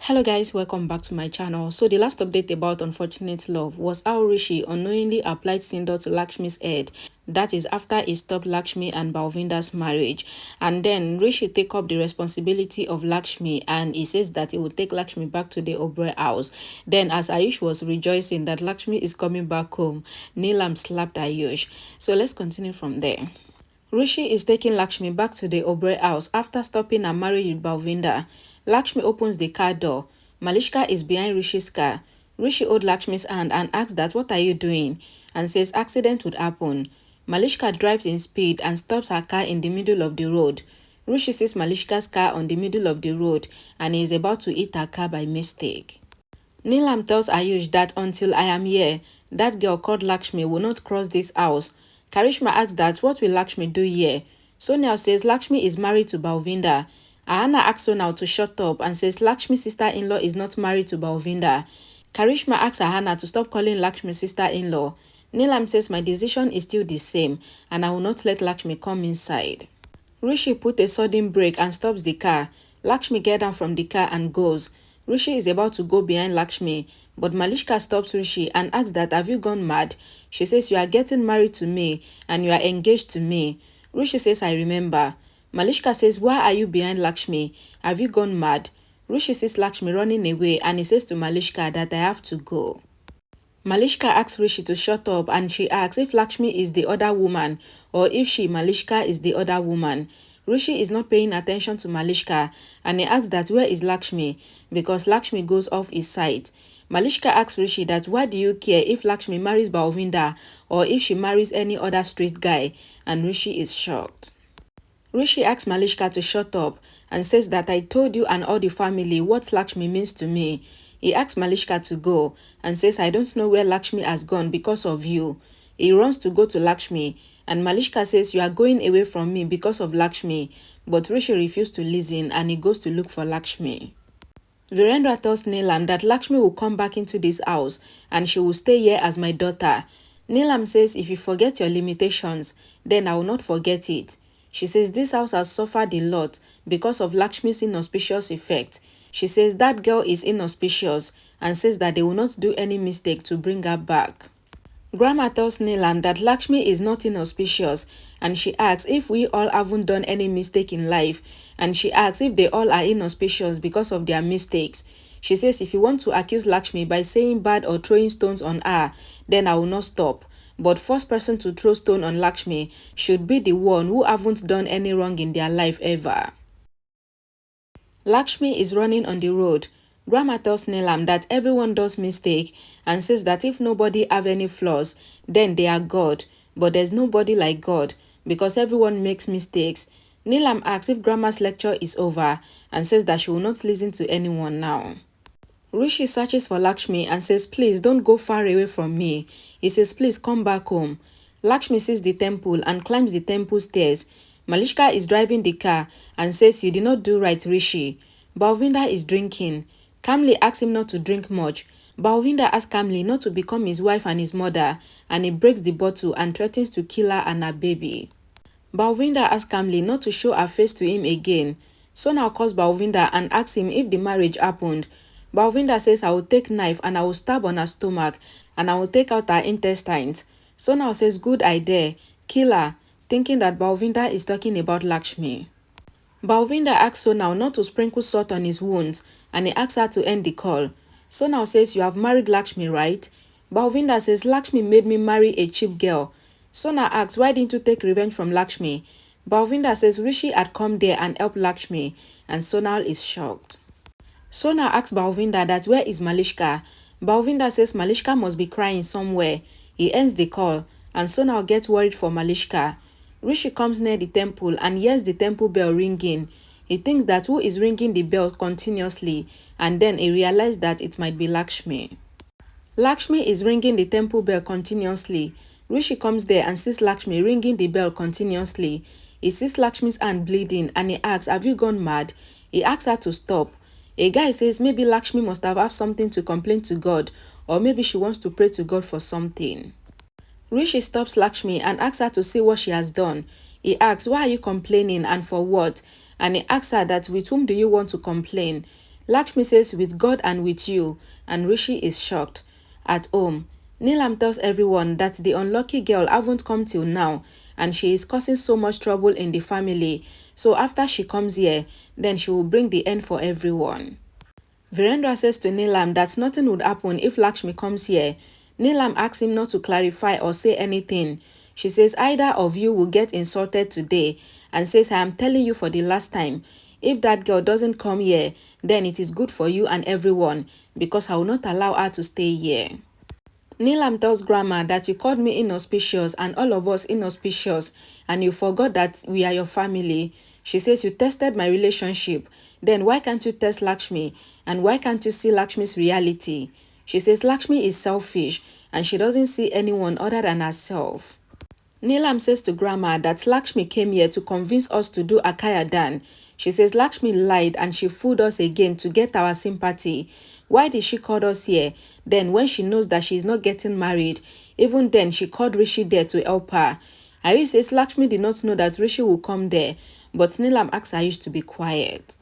Hello guys, welcome back to my channel. So the last update about Unfortunate Love was how Rishi unknowingly applied Sindor to Lakshmi's head. That is after he stopped Lakshmi and Balvinder's marriage. And then Rishi take up the responsibility of Lakshmi and he says that he will take Lakshmi back to the Oberoi house. Then as Ayush was rejoicing that Lakshmi is coming back home, Neelam slapped Ayush. So let's continue from there. Rishi is taking Lakshmi back to the Oberoi house after stopping her marriage with Balvinder. Lakshmi opens the car door. Malishka is behind Rishi's car. Rishi holds Lakshmi's hand and asks that what are you doing? And says accident would happen. Malishka drives in speed and stops her car in the middle of the road. Rishi sees Malishka's car on the middle of the road and he is about to hit her car by mistake. Neelam tells Ayush that until I am here, that girl called Lakshmi will not cross this house. Karishma asks that what will Lakshmi do here? Sonia says Lakshmi is married to Balvinder. Ahana asks Sonal to shut up and says Lakshmi's sister-in-law is not married to Balvinder. Karishma asks Ahana to stop calling Lakshmi's sister-in-law. Neelam says my decision is still the same and I will not let Lakshmi come inside. Rishi put a sudden brake and stops the car. Lakshmi gets down from the car and goes. Rishi is about to go behind Lakshmi, but Malishka stops Rishi and asks that have you gone mad? She says you are getting married to me and you are engaged to me. Rishi says I remember. Malishka says why are you behind Lakshmi? Have you gone mad? Rishi sees Lakshmi running away and he says to Malishka that I have to go. Malishka asks Rishi to shut up and she asks if Lakshmi is the other woman or if she, Malishka, is the other woman. Rishi is not paying attention to Malishka and he asks that where is Lakshmi because Lakshmi goes off his sight. Malishka asks Rishi that why do you care if Lakshmi marries Balvinder or if she marries any other straight guy, and Rishi is shocked. Rishi asks Malishka to shut up and says that I told you and all the family what Lakshmi means to me. He asks Malishka to go and says I don't know where Lakshmi has gone because of you. He runs to go to Lakshmi and Malishka says you are going away from me because of Lakshmi, but Rishi refuses to listen and he goes to look for Lakshmi. Virendra tells Neelam that Lakshmi will come back into this house and she will stay here as my daughter. Neelam says if you forget your limitations, then I will not forget it. She says this house has suffered a lot because of Lakshmi's inauspicious effect. She says that girl is inauspicious and says that they will not do any mistake to bring her back. Grandma tells Neelam that Lakshmi is not inauspicious and she asks if we all haven't done any mistake in life and she asks if they all are inauspicious because of their mistakes. She says if you want to accuse Lakshmi by saying bad or throwing stones on her, then I will not stop. But first person to throw stone on Lakshmi should be the one who haven't done any wrong in their life ever. Lakshmi is running on the road. Grandma tells Neelam that everyone does mistake and says that if nobody have any flaws, then they are God. But there's nobody like God because everyone makes mistakes. Neelam asks if Grandma's lecture is over and says that she will not listen to anyone now. Rishi searches for Lakshmi and says please don't go far away from me. He says please come back home. Lakshmi sees the temple and climbs the temple stairs. Malishka is driving the car and says you did not do right, Rishi. Balvinder is drinking. Kamli asks him not to drink much. Balvinder asks Kamli not to become his wife and his mother and he breaks the bottle and threatens to kill her and her baby. Balvinder asks Kamli not to show her face to him again. Sonal calls Balvinder and asks him if the marriage happened. Balvinder says I will take knife and I will stab on her stomach and I will take out her intestines. Sonal says good idea, kill her, thinking that Balvinder is talking about Lakshmi. Balvinder asks Sonal not to sprinkle salt on his wounds and he asks her to end the call. Sonal says you have married Lakshmi, right? Balvinder says Lakshmi made me marry a cheap girl. Sonal asks why didn't you take revenge from Lakshmi? Balvinder says Rishi had come there and helped Lakshmi and Sonal is shocked. Sonal asks Balvinder that where is Malishka? Balvinder says Malishka must be crying somewhere. He ends the call and Sonal gets worried for Malishka. Rishi comes near the temple and hears the temple bell ringing. He thinks that who is ringing the bell continuously and then he realizes that it might be Lakshmi. Lakshmi is ringing the temple bell continuously. Rishi comes there and sees Lakshmi ringing the bell continuously. He sees Lakshmi's hand bleeding and he asks have you gone mad? He asks her to stop. A guy says maybe Lakshmi must have something to complain to God or maybe she wants to pray to God for something. Rishi stops Lakshmi and asks her to see what she has done. He asks why are you complaining and for what? And he asks her that with whom do you want to complain? Lakshmi says, with God and with you, and Rishi is shocked. At home, Neelam tells everyone that the unlucky girl haven't come till now, and she is causing so much trouble in the family. So after she comes here, then she will bring the end for everyone. Virendra says to Neelam that nothing would happen if Lakshmi comes here. Neelam asks him not to clarify or say anything. She says either of you will get insulted today, and says, I am telling you for the last time, if that girl doesn't come here, then it is good for you and everyone, because I will not allow her to stay here. Neelam tells Grandma that you called me inauspicious and all of us inauspicious, and you forgot that we are your family. She says you tested my relationship. Then why can't you test Lakshmi? And why can't you see Lakshmi's reality? She says Lakshmi is selfish and she doesn't see anyone other than herself. Neelam says to Grandma that Lakshmi came here to convince us to do Akaya Dan. She says Lakshmi lied and she fooled us again to get our sympathy. Why did she call us here? Then when she knows that she is not getting married, even then she called Rishi there to help her. Ayush says Lakshmi did not know that Rishi will come there, but Neelam asks Ayush to be quiet.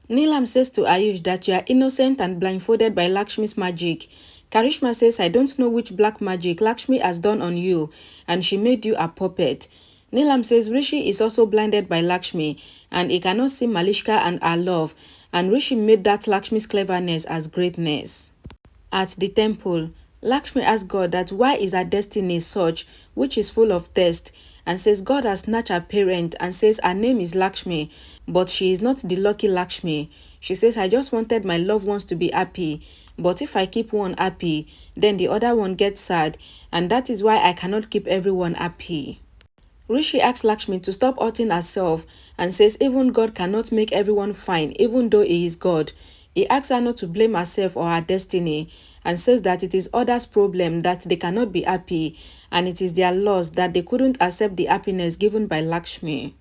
Neelam says to Ayush that you are innocent and blindfolded by Lakshmi's magic. Karishma says, I don't know which black magic Lakshmi has done on you, and she made you a puppet. Neelam says Rishi is also blinded by Lakshmi, and he cannot see Malishka and her love, and Rishi made that Lakshmi's cleverness as greatness. At the temple, Lakshmi asks God that why is her destiny such, which is full of thirst, and says God has snatched her parent and says her name is Lakshmi, but she is not the lucky Lakshmi. She says, I just wanted my loved ones to be happy, but if I keep one happy, then the other one gets sad, and that is why I cannot keep everyone happy. Rishi asks Lakshmi to stop hurting herself and says even God cannot make everyone fine even though he is God. He asks her not to blame herself or her destiny and says that it is others' problem that they cannot be happy and it is their loss that they couldn't accept the happiness given by Lakshmi.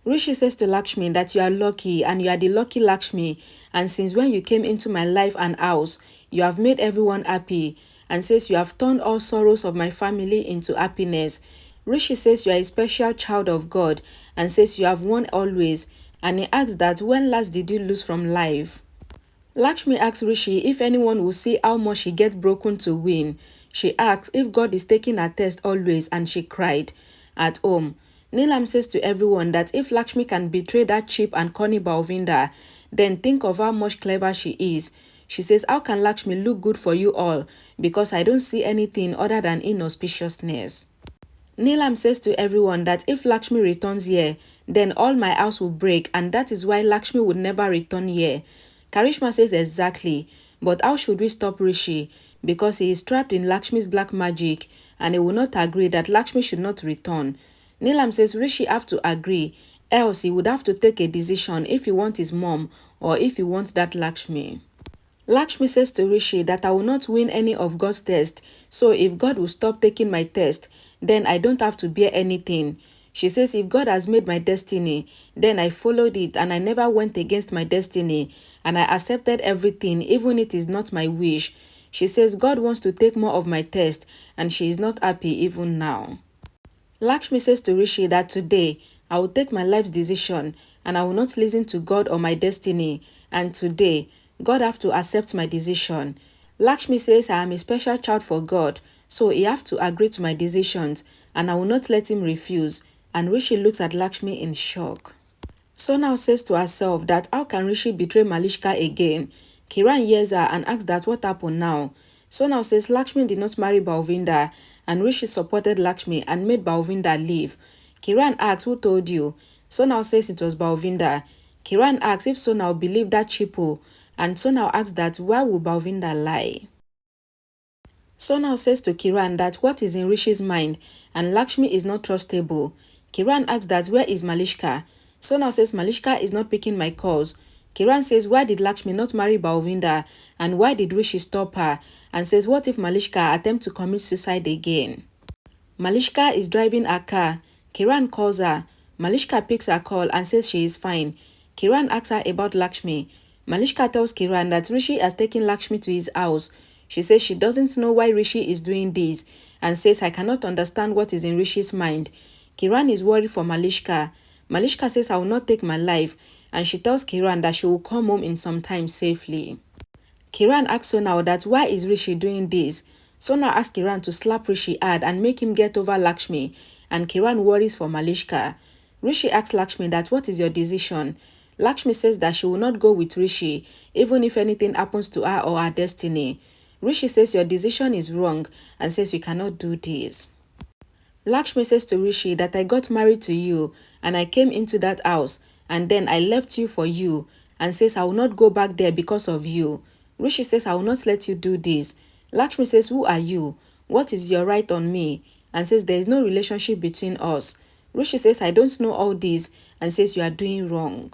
Rishi says to Lakshmi that you are lucky and you are the lucky Lakshmi, and since when you came into my life and house, you have made everyone happy, and says you have turned all sorrows of my family into happiness. Rishi says you are a special child of God and says you have won always, and he asks that when last did you lose from life? Lakshmi asks Rishi if anyone will see how much she gets broken to win. She asks if God is taking her test always, and she cried. At home, Neelam says to everyone that if Lakshmi can betray that cheap and corny Balvinda, then think of how much clever she is. She says, how can Lakshmi look good for you all? Because I don't see anything other than inauspiciousness. Neelam says to everyone that if Lakshmi returns here, then all my house will break, and that is why Lakshmi would never return here. Karishma says exactly, but how should we stop Rishi? Because he is trapped in Lakshmi's black magic, and he will not agree that Lakshmi should not return. Neelam says Rishi have to agree, else he would have to take a decision if he wants his mom or if he wants that Lakshmi. Lakshmi says to Rishi that I will not win any of God's test, so if God will stop taking my test, then I don't have to bear anything. She says if God has made my destiny, then I followed it and I never went against my destiny, and I accepted everything even if it is not my wish. She says God wants to take more of my test, and she is not happy even now. Lakshmi says to Rishi that today I will take my life's decision and I will not listen to God or my destiny, and today God have to accept my decision. Lakshmi says I am a special child for God, so he have to agree to my decisions and I will not let him refuse, and Rishi looks at Lakshmi in shock. Sonal says to herself that how can Rishi betray Malishka again? Kiran hears her and asks that what happened now. Sonal says Lakshmi did not marry Balvinda and Rishi supported Lakshmi and made Balvinda leave. Kiran asks who told you? Sonal says it was Balvinda. Kiran asks if Sonal believed that cheapo, and Sonal asks that why would Balvinda lie? Sonal says to Kiran that what is in Rishi's mind and Lakshmi is not trustable. Kiran asks that where is Malishka? Sonal says Malishka is not picking my calls. Kiran says why did Lakshmi not marry Balvinda and why did Rishi stop her, and says what if Malishka attempt to commit suicide again? Malishka is driving her car. Kiran calls her. Malishka picks her call and says she is fine. Kiran asks her about Lakshmi. Malishka tells Kiran that Rishi has taken Lakshmi to his house. She says she doesn't know why Rishi is doing this and says I cannot understand what is in Rishi's mind. Kiran is worried for Malishka. Malishka says I will not take my life, and she tells Kiran that she will come home in some time safely. Kiran asks Sonal that why is Rishi doing this. Sonal asks Kiran to slap Rishi hard and make him get over Lakshmi, and Kiran worries for Malishka. Rishi asks Lakshmi that what is your decision. Lakshmi says that she will not go with Rishi even if anything happens to her or her destiny. Rishi says your decision is wrong and says you cannot do this. Lakshmi says to Rishi that I got married to you and I came into that house and then I left you for you, and says I will not go back there because of you. Rishi says I will not let you do this. Lakshmi says who are you? What is your right on me? And says there is no relationship between us. Rishi says I don't know all this and says you are doing wrong.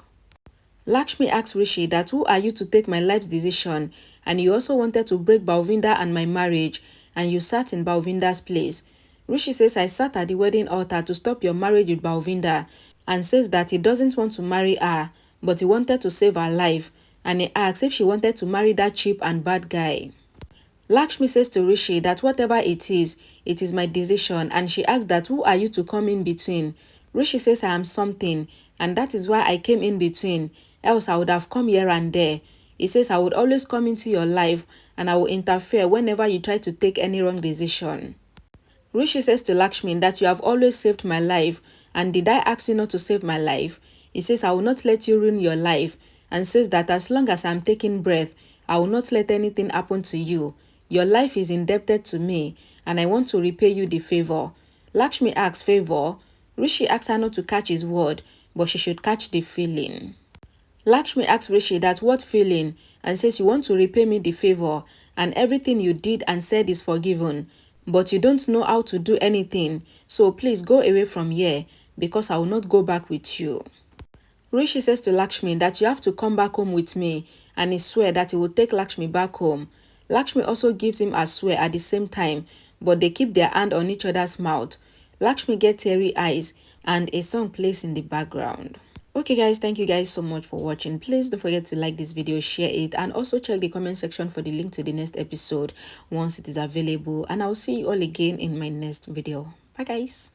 Lakshmi asks Rishi that who are you to take my life's decision, and you also wanted to break Balvinda and my marriage and you sat in Balvinda's place. Rishi says I sat at the wedding altar to stop your marriage with Balvinda, and says that he doesn't want to marry her but he wanted to save her life, and he asks if she wanted to marry that cheap and bad guy. Lakshmi says to Rishi that whatever it is my decision, and she asks that who are you to come in between. Rishi says I am something and that is why I came in between, else I would have come here and there. He says I would always come into your life and I will interfere whenever you try to take any wrong decision. Rishi says to Lakshmi that you have always saved my life, and did I ask you not to save my life? He says I will not let you ruin your life, and says that as long as I am taking breath, I will not let anything happen to you. Your life is indebted to me and I want to repay you the favor. Lakshmi asks favor. Rishi asks her not to catch his word, but she should catch the feeling. Lakshmi asks Rishi that what feeling, and says you want to repay me the favor and everything you did and said is forgiven, but you don't know how to do anything, so please go away from here because I will not go back with you. Rishi says to Lakshmi that you have to come back home with me, and he swears that he will take Lakshmi back home. Lakshmi also gives him a swear at the same time, but they keep their hand on each other's mouth. Lakshmi gets teary eyes and a song plays in the background. Okay guys, thank you guys so much for watching. Please don't forget to like this video, share it, and also check the comment section for the link to the next episode once it is available. And I'll see you all again in my next video. Bye guys.